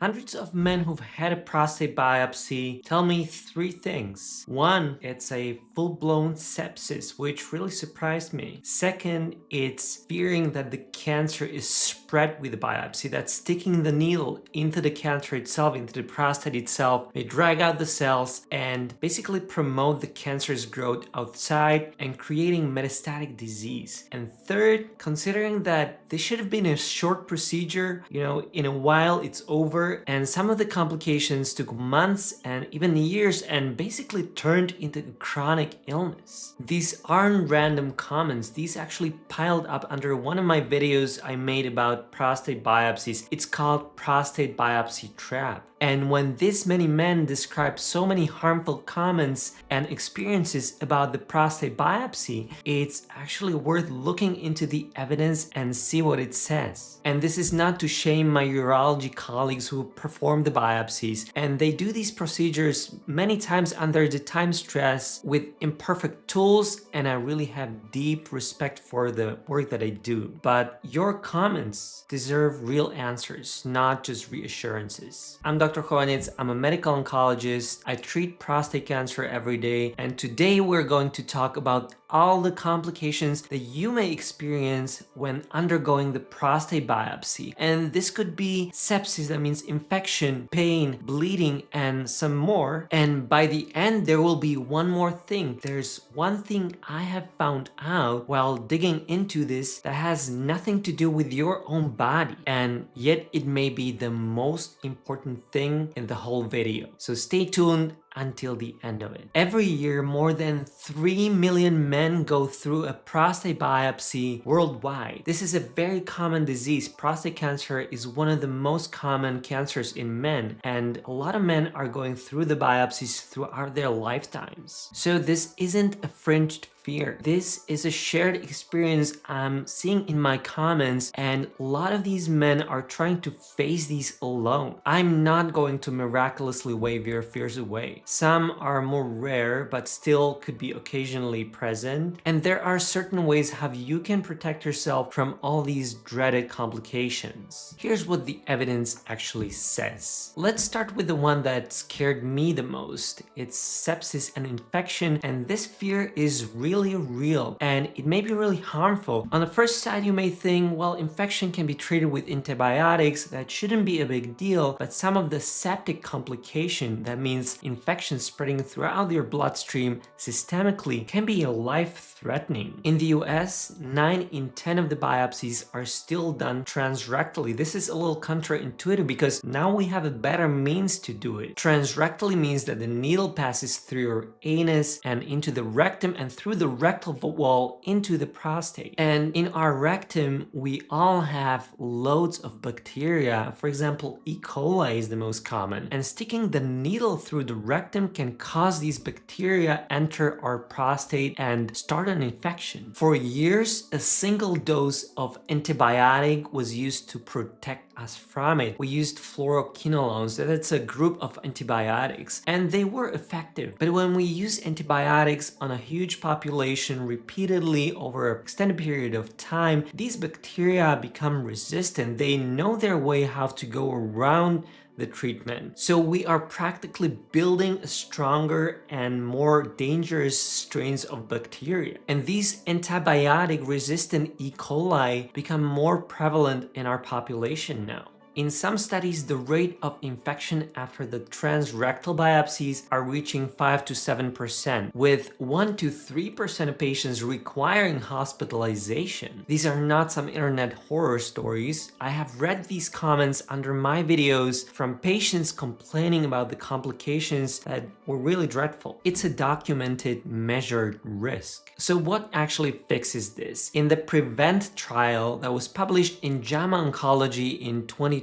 Hundreds of men who've had a prostate biopsy tell me three things. One, it's a full-blown sepsis, which really surprised me. Second, it's fearing that the cancer is spread with the biopsy, that sticking the needle into the cancer itself, into the prostate itself, may drag out the cells and basically promote the cancer's growth outside and creating metastatic disease. And third, considering that this should have been a short procedure, in a while it's over, and some of the complications took months and even years and basically turned into chronic illness. These aren't random comments. These actually piled up under one of my videos I made about prostate biopsies. It's called Prostate Biopsy Trap. And when this many men describe so many harmful comments and experiences about the prostate biopsy, it's actually worth looking into the evidence and see what it says. And this is not to shame my urology colleagues who perform the biopsies, and they do these procedures many times under the time stress with imperfect tools, and I really have deep respect for the work that I do. But your comments deserve real answers, not just reassurances. I'm Dr. Chovanec, I'm a medical oncologist. I treat prostate cancer every day, and today we're going to talk about all the complications that you may experience when undergoing the prostate biopsy. And this could be sepsis, that means infection, pain, bleeding, and some more. And by the end, there will be one more thing. There's one thing I have found out while digging into this that has nothing to do with your own body, and yet it may be the most important thing in the whole video. So stay tuned until the end of it. Every year, more than 3 million men go through a prostate biopsy worldwide. This is a very common disease. Prostate cancer is one of the most common cancers in men, and a lot of men are going through the biopsies throughout their lifetimes. So this isn't a fringed fear. This is a shared experience I'm seeing in my comments, and a lot of these men are trying to face these alone. I'm not going to miraculously wave your fears away. Some are more rare, but still could be occasionally present. And there are certain ways how you can protect yourself from all these dreaded complications. Here's what the evidence actually says. Let's start with the one that scared me the most. It's sepsis and infection, and this fear is really real, and it may be really harmful. On the first sight, you may think, well, infection can be treated with antibiotics, that shouldn't be a big deal, but some of the septic complication, that means infection spreading throughout your bloodstream systemically, can be life-threatening. In the US, 9 in 10 of the biopsies are still done transrectally. This is a little counterintuitive because now we have a better means to do it. Transrectally means that the needle passes through your anus and into the rectum and through the rectal wall into the prostate. And in our rectum, we all have loads of bacteria. For example, E. coli is the most common. And sticking the needle through the rectum can cause these bacteria enter our prostate and start an infection. For years, a single dose of antibiotic was used to protect us from it. We used fluoroquinolones, that's a group of antibiotics, and they were effective. But when we use antibiotics on a huge population repeatedly over an extended period of time, these bacteria become resistant. They know their way how to go around the treatment. So we are practically building a stronger and more dangerous strains of bacteria. And these antibiotic resistant E. coli become more prevalent in our population now. In some studies, the rate of infection after the transrectal biopsies are reaching 5 to 7%, with 1 to 3% of patients requiring hospitalization. These are not some internet horror stories. I have read these comments under my videos from patients complaining about the complications that were really dreadful. It's a documented, measured risk. So what actually fixes this? In the PREVENT trial that was published in JAMA Oncology in 2024,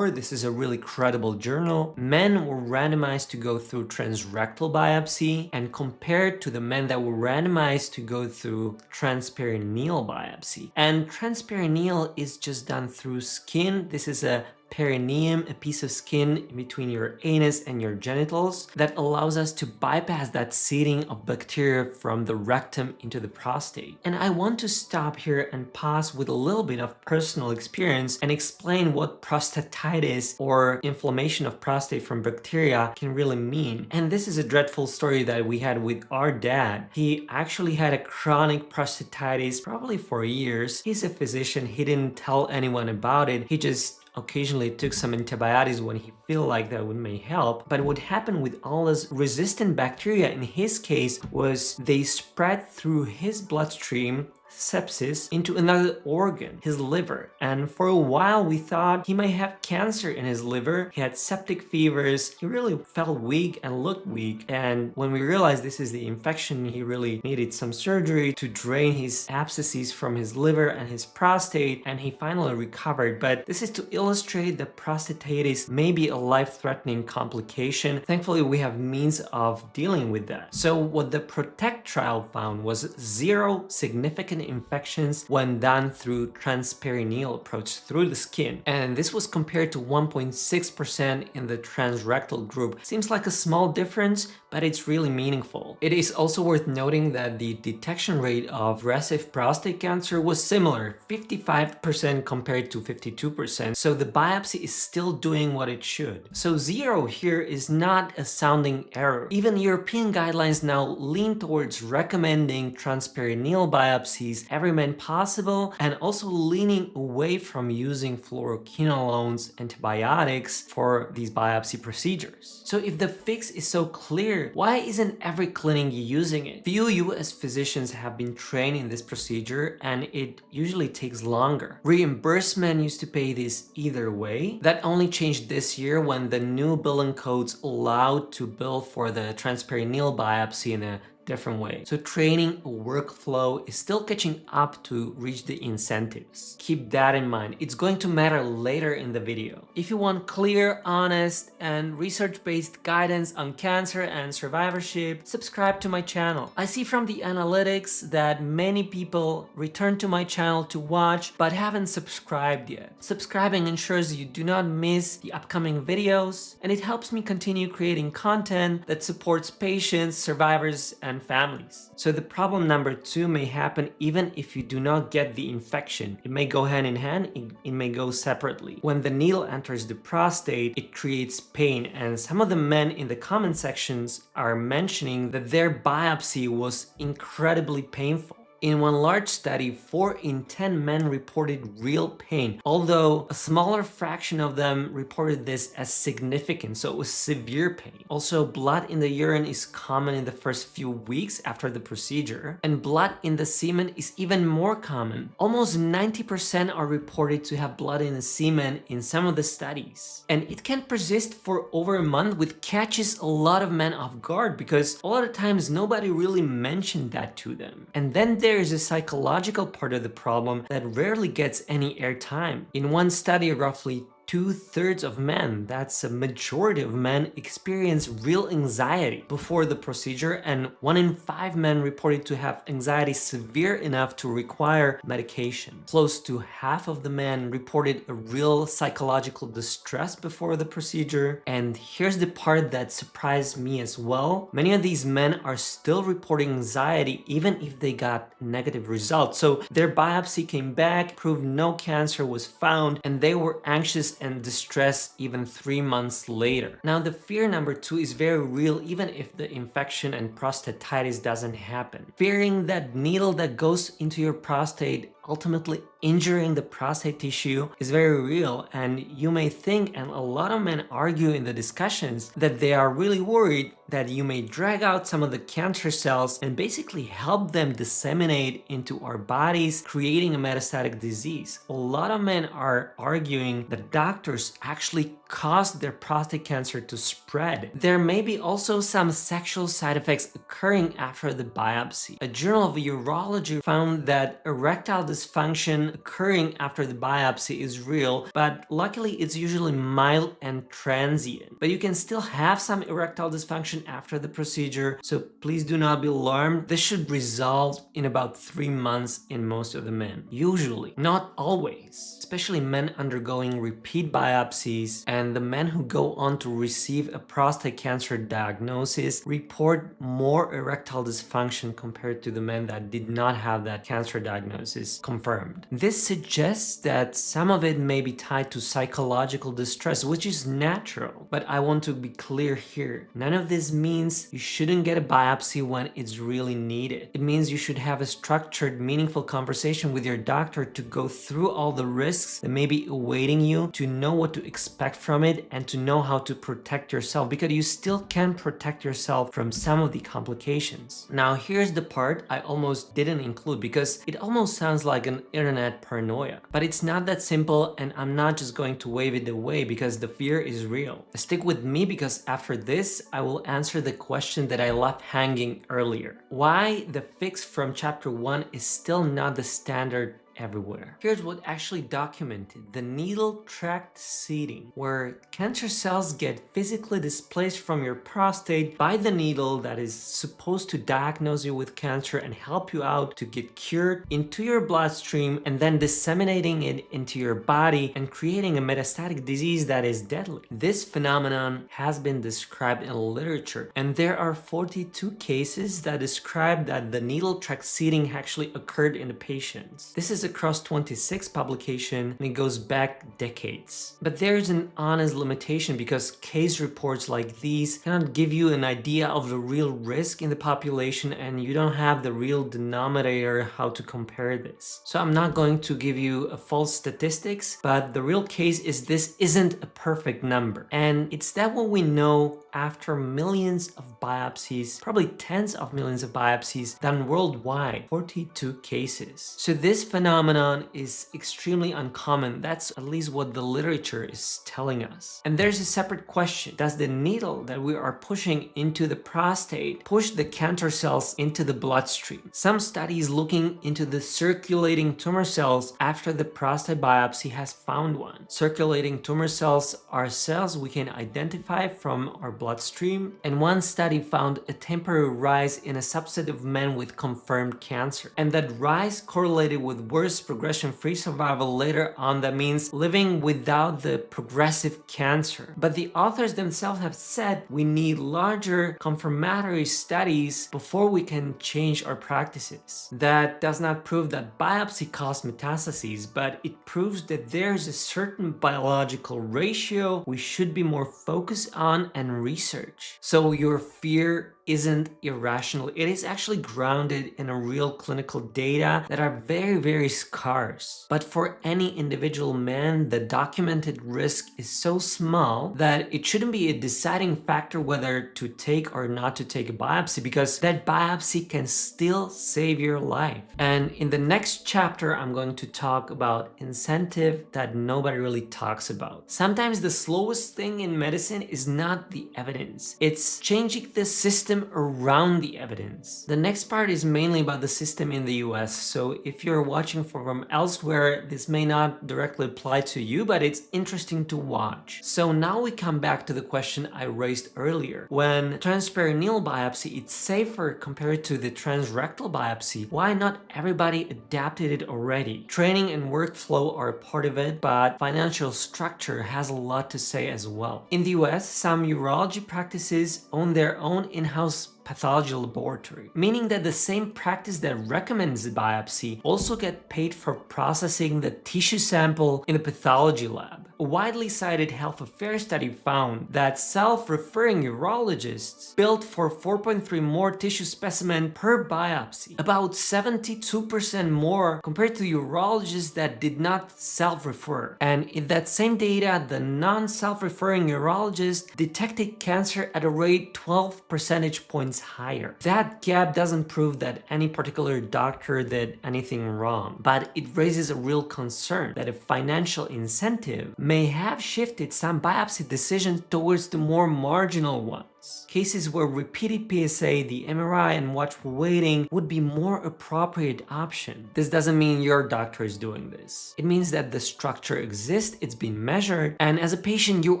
this is a really credible journal, men were randomized to go through transrectal biopsy and compared to the men that were randomized to go through transperineal biopsy. And transperineal is just done through skin. This is a perineum, a piece of skin in between your anus and your genitals that allows us to bypass that seeding of bacteria from the rectum into the prostate. And I want to stop here and pause with a little bit of personal experience and explain what prostatitis or inflammation of prostate from bacteria can really mean. And this is a dreadful story that we had with our dad. He actually had a chronic prostatitis probably for years. He's a physician. He didn't tell anyone about it. He just occasionally took some antibiotics when he feel like that may help. But what happened with all those resistant bacteria in his case was they spread through his bloodstream, sepsis, into another organ, his liver. And for a while we thought he might have cancer in his liver. He had septic fevers. He really felt weak and looked weak. And when we realized this is the infection, he really needed some surgery to drain his abscesses from his liver and his prostate, and he finally recovered. But this is to illustrate that prostatitis may be a life-threatening complication. Thankfully, we have means of dealing with that. So what the PROTECT trial found was 0 significant infections when done through Transperineal approach through the skin. And this was compared to 1.6% in the Transrectal group. Seems like a small difference, but it's really meaningful. It is also worth noting that the detection rate of aggressive prostate cancer was similar, 55% compared to 52%. So the biopsy is still doing what it should. So 0 here is not a sounding error. Even European guidelines now lean towards recommending transperineal biopsies every man possible, and also leaning away from using fluoroquinolones, antibiotics for these biopsy procedures. So if the fix is so clear, why isn't every clinic using it? Few US physicians have been trained in this procedure, and it usually takes longer. Reimbursement used to pay this either way. That only changed this year when the new billing codes allowed to bill for the transperineal biopsy in a different way. So training workflow is still catching up to reach the incentives. Keep that in mind. It's going to matter later in the video. If you want clear, honest, and research-based guidance on cancer and survivorship, subscribe to my channel. I see from the analytics that many people return to my channel to watch but haven't subscribed yet. Subscribing ensures you do not miss the upcoming videos, and it helps me continue creating content that supports patients, survivors, and families. So the problem number 2 may happen even if you do not get the infection. It may go hand in hand, it may go separately. When the needle enters the prostate, it creates pain, and some of the men in the comment sections are mentioning that their biopsy was incredibly painful. In one large study, 4 in 10 men reported real pain, although a smaller fraction of them reported this as significant, so it was severe pain. Also, blood in the urine is common in the first few weeks after the procedure, and blood in the semen is even more common. Almost 90% are reported to have blood in the semen in some of the studies. And it can persist for over a month, which catches a lot of men off guard because a lot of times nobody really mentioned that to them. And then there is a psychological part of the problem that rarely gets any airtime. In one study, roughly 2/3 of men, that's a majority of men, experience real anxiety before the procedure, and 1 in 5 men reported to have anxiety severe enough to require medication. Close to half of the men reported a real psychological distress before the procedure. And here's the part that surprised me as well. Many of these men are still reporting anxiety even if they got negative results. So their biopsy came back, proved no cancer was found, and they were anxious and distress even 3 months later. Now, the fear number 2 is very real even if the infection and prostatitis doesn't happen. Fearing that needle that goes into your prostate ultimately injuring the prostate tissue is very real, and you may think, and a lot of men argue in the discussions, that they are really worried that you may drag out some of the cancer cells and basically help them disseminate into our bodies, creating a metastatic disease. A lot of men are arguing that doctors actually caused their prostate cancer to spread. There may be also some sexual side effects occurring after the biopsy. A journal of urology found that erectile dysfunction occurring after the biopsy is real, but luckily it's usually mild and transient. But you can still have some erectile dysfunction after the procedure, so please do not be alarmed. This should resolve in about 3 months in most of the men. Usually, not always. Especially men undergoing repeat biopsies and the men who go on to receive a prostate cancer diagnosis report more erectile dysfunction compared to the men that did not have that cancer diagnosis confirmed. This suggests that some of it may be tied to psychological distress, which is natural. But I want to be clear here. None of this means you shouldn't get a biopsy when it's really needed. It means you should have a structured, meaningful conversation with your doctor to go through all the risks that may be awaiting you, to know what to expect from it, and to know how to protect yourself, because you still can protect yourself from some of the complications. Now, here's the part I almost didn't include because it almost sounds like an internet paranoia. But it's not that simple, and I'm not just going to wave it away because the fear is real. Stick with me because after this, I will answer the question that I left hanging earlier. Why the fix from chapter 1 is still not the standard everywhere. Here's what actually documented: the needle-tract seeding, where cancer cells get physically displaced from your prostate by the needle that is supposed to diagnose you with cancer and help you out to get cured, into your bloodstream and then disseminating it into your body and creating a metastatic disease that is deadly. This phenomenon has been described in literature, and there are 42 cases that describe that the needle-tract seeding actually occurred in the patients. This is across 26 publications and it goes back decades. But there is an honest limitation because case reports like these cannot give you an idea of the real risk in the population, and you don't have the real denominator how to compare this. So I'm not going to give you a false statistics, but the real case is this isn't a perfect number. And it's that what we know after millions of biopsies, probably tens of millions of biopsies done worldwide, 42 cases. So this phenomenon is extremely uncommon. That's at least what the literature is telling us. And there's a separate question. Does the needle that we are pushing into the prostate push the cancer cells into the bloodstream? Some studies looking into the circulating tumor cells after the prostate biopsy has found one. Circulating tumor cells are cells we can identify from our bloodstream, and one study found a temporary rise in a subset of men with confirmed cancer, and that rise correlated with worse progression-free survival later on. That means living without the progressive cancer. But the authors themselves have said we need larger confirmatory studies before we can change our practices. That does not prove that biopsy caused metastases, but it proves that there's a certain biological ratio we should be more focused on and research. So your fear isn't irrational. It is actually grounded in a real clinical data that are very, very scarce. But for any individual man, the documented risk is so small that it shouldn't be a deciding factor whether to take or not to take a biopsy, because that biopsy can still save your life. And in the next chapter, I'm going to talk about incentive that nobody really talks about. Sometimes the slowest thing in medicine is not the evidence. It's changing the system around the evidence. The next part is mainly about the system in the US, so if you're watching from elsewhere, this may not directly apply to you, but it's interesting to watch. So now we come back to the question I raised earlier. When transperineal biopsy is safer compared to the transrectal biopsy, why not everybody adapted it already? Training and workflow are a part of it, but financial structure has a lot to say as well. In the US, some urology practices own their own in-house pathology laboratory, meaning that the same practice that recommends the biopsy also get paid for processing the tissue sample in the pathology lab. A widely cited health affairs study found that self-referring urologists billed for 4.3 more tissue specimen per biopsy, about 72% more compared to urologists that did not self-refer. And in that same data, the non-self-referring urologist detected cancer at a rate 12 percentage points points higher. That gap doesn't prove that any particular doctor did anything wrong, but it raises a real concern that a financial incentive may have shifted some biopsy decisions towards the more marginal ones. Cases where repeated PSA, the MRI, and watchful waiting would be more appropriate option. This doesn't mean your doctor is doing this. It means that the structure exists, it's been measured, and as a patient you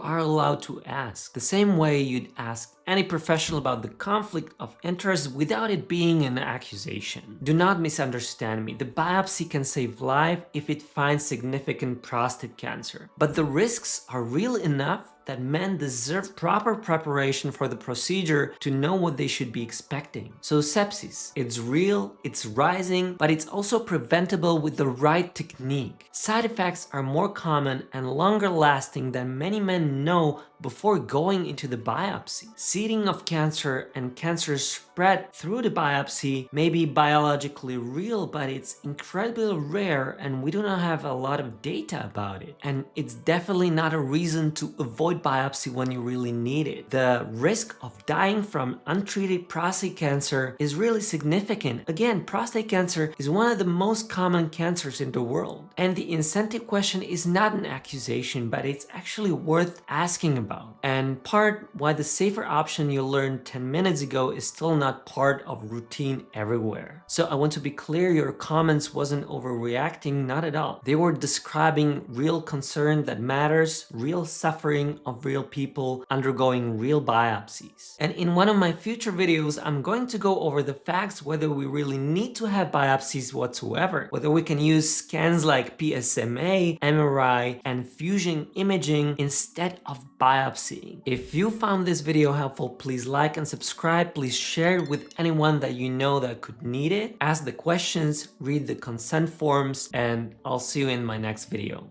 are allowed to ask. The same way you'd ask any professional about the conflict of interest without it being an accusation. Do not misunderstand me. The biopsy can save life if it finds significant prostate cancer, but the risks are real enough that men deserve proper preparation for the procedure to know what they should be expecting. So sepsis, it's real, it's rising, but it's also preventable with the right technique. Side effects are more common and longer lasting than many men know before going into the biopsy. Seeding of cancer and cancer spread through the biopsy may be biologically real, but it's incredibly rare and we do not have a lot of data about it. And it's definitely not a reason to avoid biopsy when you really need it. The risk of dying from untreated prostate cancer is really significant. Again, prostate cancer is one of the most common cancers in the world. And the incentive question is not an accusation, but it's actually worth asking about. And part why the safer option you learned 10 minutes ago is still not part of routine everywhere. So I want to be clear, your comments wasn't overreacting, not at all. They were describing real concern that matters, real suffering of real people undergoing real biopsies. And in one of my future videos, I'm going to go over the facts whether we really need to have biopsies whatsoever, whether we can use scans like PSMA, MRI, and fusion imaging instead of biopsying. If you found this video helpful, please like and subscribe. Please share it with anyone that you know that could need it. Ask the questions, read the consent forms, and I'll see you in my next video.